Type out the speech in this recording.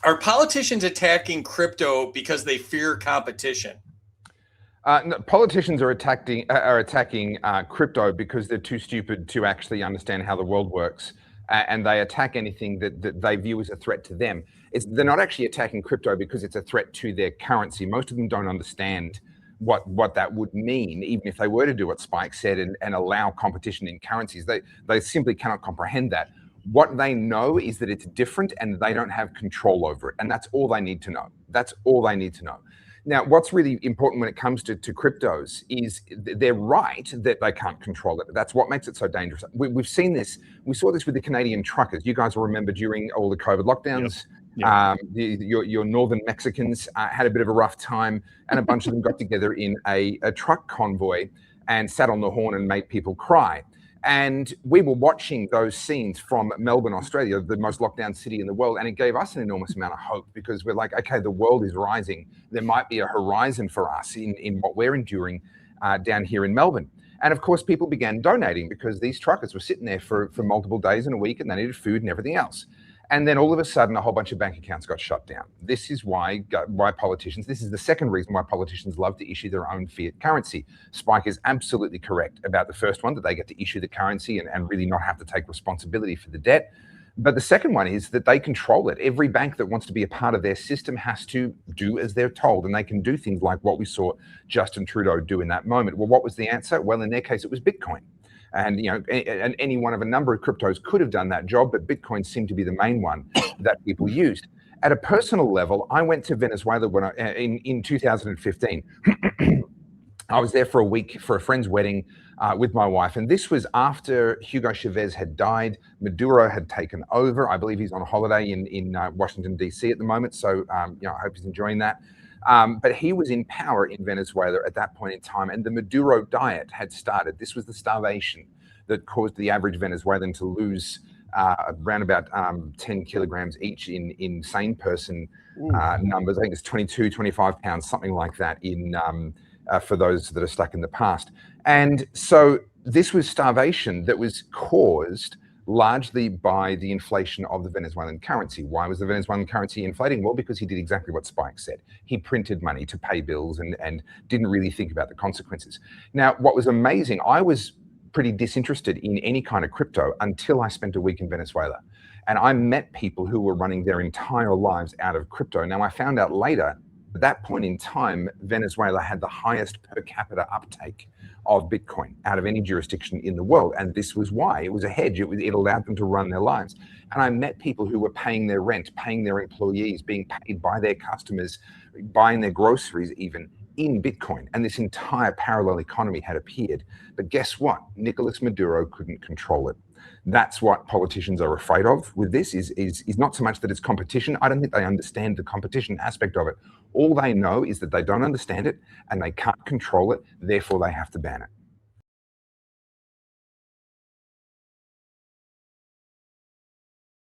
Are politicians attacking crypto because they fear competition? No, politicians are attacking crypto because they're too stupid to actually understand how the world works, and they attack anything that they view as a threat to them. They're not actually attacking crypto because it's a threat to their currency. Most of them don't understand what that would mean, even if they were to do what Spike said and allow competition in currencies. They simply cannot comprehend that. What they know is that it's different and they don't have control over it, and that's all they need to know. That's all they need to know. Now, what's really important when it comes to cryptos is they're right that they can't control it. That's what makes it so dangerous. We've seen this. We saw this with the Canadian truckers. You guys will remember during all the COVID lockdowns, your northern Mexicans had a bit of a rough time, and a bunch of them got together in a truck convoy and sat on the horn and made people cry. And we were watching those scenes from Melbourne, Australia, the most locked down city in the world. And it gave us an enormous amount of hope because we're like, okay, the world is rising. There might be a horizon for us in what we're enduring down here in Melbourne. And of course, people began donating because these truckers were sitting there for multiple days in a week and they needed food and everything else. And then all of a sudden, a whole bunch of bank accounts got shut down. This is why politicians, this is the second reason why politicians love to issue their own fiat currency. Spike is absolutely correct about the first one, that they get to issue the currency and really not have to take responsibility for the debt. But the second one is that they control it. Every bank that wants to be a part of their system has to do as they're told, and they can do things like what we saw Justin Trudeau do in that moment. Well, what was the answer? Well, in their case, it was Bitcoin. And and any one of a number of cryptos could have done that job, but Bitcoin seemed to be the main one that people used. At a personal level, I went to Venezuela when in 2015. I was there for a week for a friend's wedding with my wife, and this was after Hugo Chavez had died. Maduro had taken over. I believe he's on holiday in Washington D.C. at the moment, so I hope he's enjoying that. But he was in power in Venezuela at that point in time, and the Maduro diet had started. This was the starvation that caused the average Venezuelan to lose around about 10 kilograms each in sane person numbers. I think it's 22, 25 pounds, something like that for those that are stuck in the past. And so this was starvation that was caused largely by the inflation of the Venezuelan currency. Why was the Venezuelan currency inflating? Well, because he did exactly what Spike said. He printed money to pay bills and didn't really think about the consequences. Now, what was amazing, I was pretty disinterested in any kind of crypto until I spent a week in Venezuela. And I met people who were running their entire lives out of crypto. Now, I found out later, at that point in time, Venezuela had the highest per capita uptake of Bitcoin out of any jurisdiction in the world. And this was why. It was a hedge. It allowed them to run their lives. And I met people who were paying their rent, paying their employees, being paid by their customers, buying their groceries even in Bitcoin. And this entire parallel economy had appeared. But guess what? Nicolas Maduro couldn't control it. That's what politicians are afraid of with this is not so much that it's competition. I don't think they understand the competition aspect of it. All they know is that they don't understand it and they can't control it. Therefore, they have to ban it.